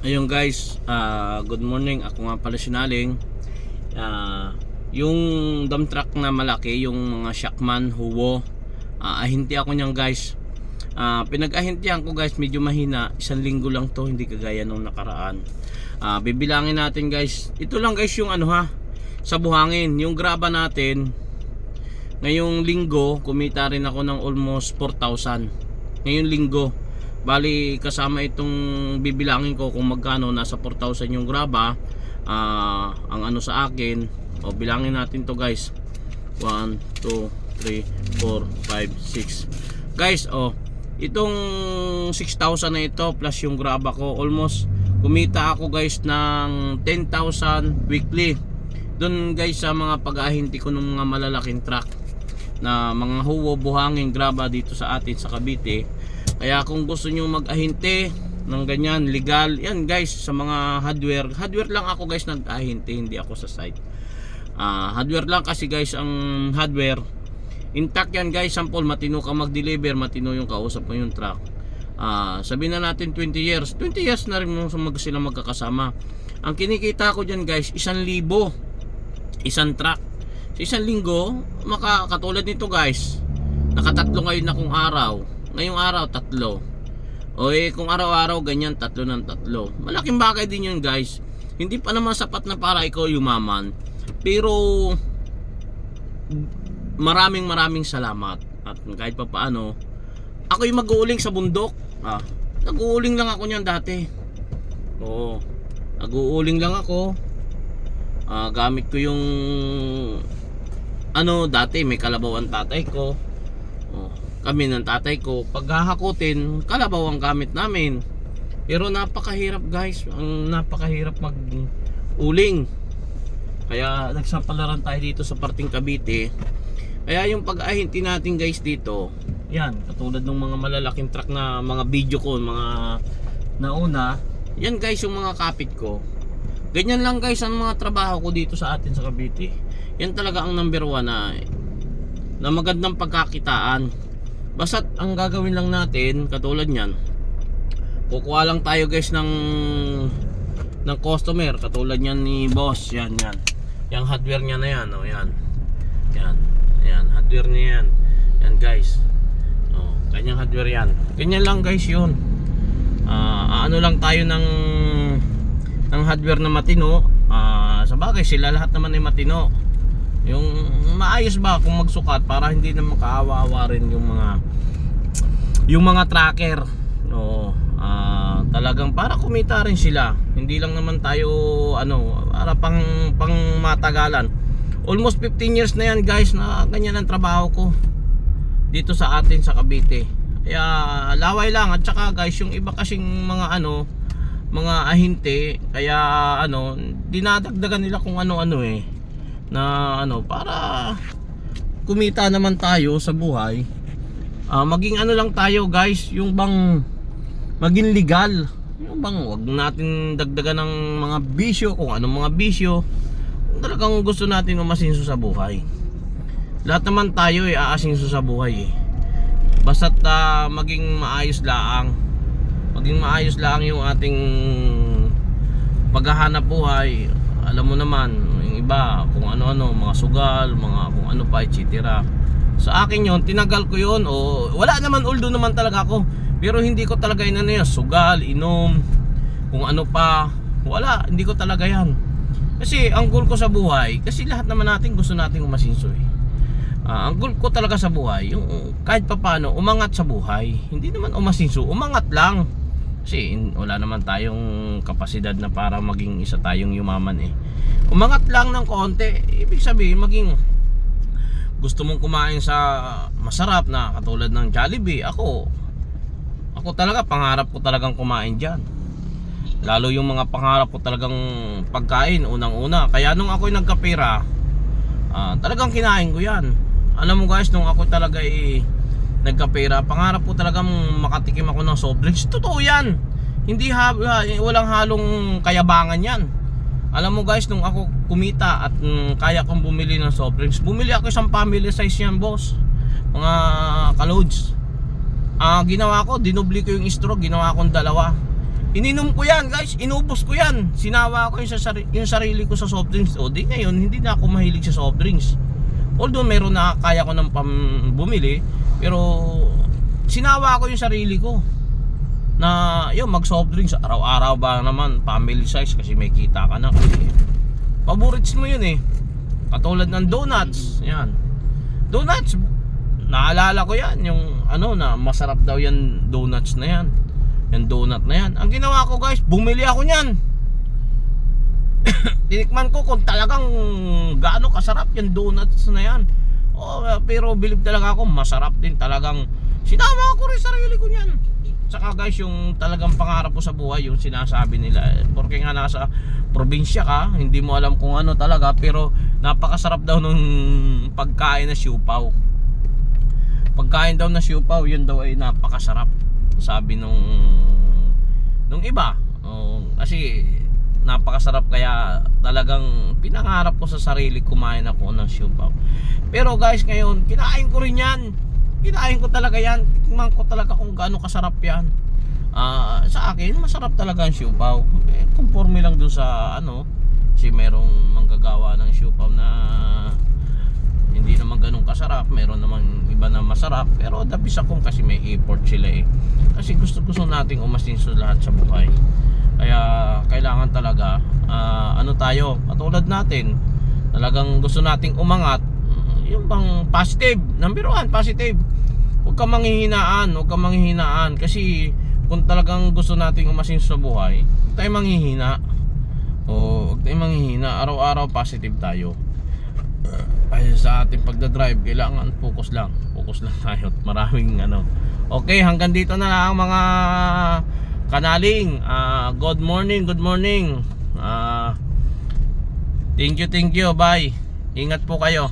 Ayun guys, good morning. Ako nga pala sinaling. Yung dump truck na malaki, yung mga Shackman, Huwo, ahinti ako niyan guys. Pinag-ahintihan ko guys, medyo mahina. 1 linggo lang to, hindi kagaya nung nakaraan. Bibilangin natin guys. Ito lang guys yung sa buhangin. Yung graba natin, ngayong linggo, kumita rin ako ng almost 4,000. Ngayong linggo. Bali kasama itong bibilangin ko kung magkano, nasa 4,000 yung graba. Ang sa akin, bilangin natin to guys. 1, 2, 3, 4, 5, 6 guys. Itong 6,000 na ito plus yung graba ko, almost kumita ako guys ng 10,000 weekly. Doon guys sa mga pag-ahinti ko ng mga malalaking truck na mga Huwo, buhangin, graba dito sa atin sa Cavite. Kaya kung gusto nyo mag-ahinti ng ganyan, legal, yan guys, sa mga hardware lang ako guys nag-ahinti, hindi ako sa site. Hardware lang kasi guys, ang hardware intact yan guys. Sample, matino ka mag-deliver, matino yung kausap mo yung truck. Sabihin na natin 20 years na rin sila magkakasama. Ang kinikita ko dyan guys, 1,000 isang truck. Sa 1 linggo, katulad nito guys, nakatatlo ngayon akong araw. Ngayong araw 3. Kung araw-araw ganyan 3 ng 3. Malaking bagay din yun guys. Hindi pa naman sapat na para ikaw yumaman, pero maraming salamat. At kahit pa paano, ako'y mag-uuling sa bundok. Nag-uuling lang ako niyan dati. Nag-uuling lang ako. Gamit ko yung dati may kalabaw ang tatay ko. Kami ng tatay ko, paghahakutin, kalabaw ang gamit namin. Pero napakahirap guys, napakahirap mag-uling. Kaya nagsapalaran tayo dito sa parting Cavite. Kaya yung pag-ahinti natin guys dito, yan, katulad ng mga malalaking truck na mga video ko, mga nauna, yan guys yung mga kapit ko. Ganyan lang guys ang mga trabaho ko dito sa atin sa Cavite. Yan talaga ang number 1 na magandang pagkakitaan. Basta't ang gagawin lang natin, katulad nyan, kukuha lang tayo guys ng customer, katulad nyan ni boss. Yan yung hardware nya na yan. Yan hardware nya yan guys. Kanyang hardware yan. Ganyan lang guys yun. Ano lang tayo ng hardware na matino. Sa bagay sila lahat naman ay matino. Yung maayos ba kung magsukat para hindi na makaawa-awa rin yung mga tracker. Talagang para kumita rin sila. Hindi lang naman tayo para pang matagalan. Almost 15 years na yan guys na ganyan ang trabaho ko dito sa atin sa Cavite. Kaya laway lang. At saka guys, yung iba kasing mga mga ahinti, kaya dinadagdagan nila kung na para kumita naman tayo sa buhay. Maging lang tayo guys, yung bang maging legal, yung bang wag natin dagdagan ng mga bisyo, kung anong mga bisyo. Talagang gusto natin umasinso sa buhay. Lahat naman tayo aasinso sa buhay basta't maging maayos lang yung ating paghahanap buhay. Alam mo naman, yung iba kung ano-ano, mga sugal, mga kung ano pa, etc. Sa akin yon, tinagal ko yon. Wala naman, although naman talaga ako, pero hindi ko talaga sugal, inom, kung ano pa. Wala, hindi ko talaga yan. Kasi ang goal ko sa buhay, kasi lahat naman natin gusto natin umasinso ang goal ko talaga sa buhay, yung kahit pa paano umangat sa buhay. Hindi naman umasinso, umangat lang. Kasi wala naman tayong kapasidad na para maging isa tayong yumaman Umangat lang ng konti. Ibig sabihin, maging gusto mong kumain sa masarap na katulad ng Jollibee. Ako talaga, pangarap ko talagang kumain dyan. Lalo yung mga pangarap ko talagang pagkain, unang-una. Kaya nung ako'y nagkapera, talagang kinain ko yan. Alam mo guys, nung ako talaga nagkapera, pangarap ko talagang makatikim ako ng soft drinks. Totoo yan. Hindi walang halong kayabangan yan. Alam mo guys, nung ako kumita at kaya kong bumili ng soft drinks, bumili ako isang family size yan boss, mga kaloads. Ginawa ko, dinubli ko yung straw, ginawa kong 2. Ininom ko yan guys, inubos ko yan. Sinawa ko yung sarili ko sa soft drinks. O di ngayon, hindi na ako mahilig sa soft drinks. Although meron na kaya ko ng bumili, pero sinawa ko yung sarili ko na yun, mag soft drinks araw-araw ba naman, family size kasi may kita ka na. Kasi favorites mo yun eh. Katulad ng donuts, yan. Donuts, naalala ko yan, yung ano na masarap daw yan donuts na yan. Yung donut na yan. Ang ginawa ko guys, bumili ako niyan. Tinikman ko kung talagang gaano kasarap yung donuts na yan. Pero believe talaga ako, masarap din talagang. Sinama ko rin sarili ko niyan. Saka guys, yung talagang pangarap ko sa buhay, yung sinasabi nila, porque nga nasa probinsya ka, hindi mo alam kung ano talaga, pero napakasarap daw nung pagkain na siupaw. Pagkain daw na siupaw, yun daw ay napakasarap, sabi nung iba. Kasi napakasarap, kaya talagang pinangarap ko sa sarili kumain ako ng siupaw. Pero guys, ngayon kinain ko rin yan. Kinain ko talaga yan. Tikman ko talaga kung gaano kasarap yan. Sa akin, masarap talaga ang siupaw. Conforme lang dun sa ano, kasi merong manggagawa ng siupaw na hindi naman ganun kasarap. Meron naman iba na masarap. Pero the best akong kasi may effort sila eh. Kasi gusto nating umasinso lahat sa buhay. Kaya kailangan talaga ano tayo, katulad natin, talagang gusto nating umangat. Yung bang positive, number 1, positive. Huwag kang manghihinaan, kasi kung talagang gusto nating umasinso sa buhay, huwag tayong manghihina. Huwag tayong manghihina, araw-araw positive tayo. Ay, sa ating pagdadrive, kailangan focus lang tayo. Maraming ano. Okay, hanggang dito na lang mga kanaling. Good morning. Thank you, bye. Ingat po kayo.